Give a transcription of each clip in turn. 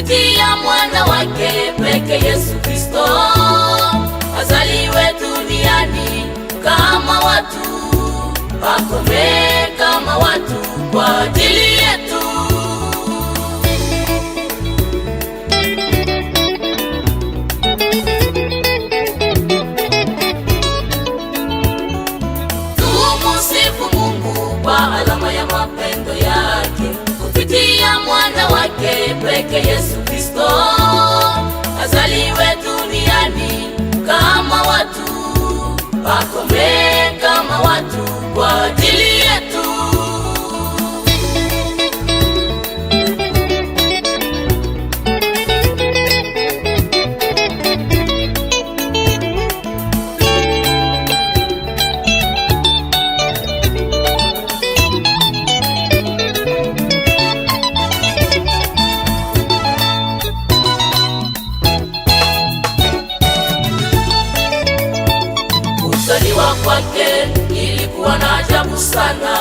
kupitia mwana wake peke Yesu Kristo, azaliwe duniani kama watu, akome kama watu kwa ajili yetu. Tumusifu Mungu kwa alama ya mapendo yake kupitia mwana wake peke Yesu Kristo, azaliwe duniani kama watu, akome kama watu kwa ajili yetu. Kuzaliwa kwake ilikuwa na ajabu sana,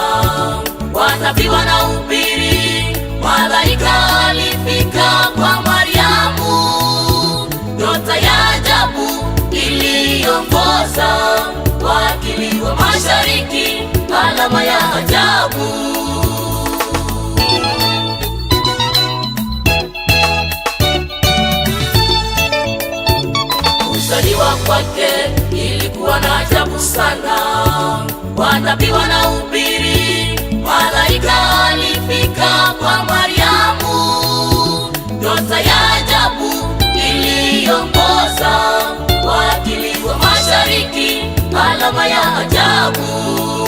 wanabii wanahubiri, malaika alifika kwa Mariamu, nyota ya ajabu iliongoza wakili wa mashariki, alama ya ajabu. Kuzaliwa kwake ilikuwa na ajabu sana, wanabii wanahubiri, malaika alifika kwa Mariamu, nyota ya ajabu iliongoza wakili wa mashariki, alama ya ajabu.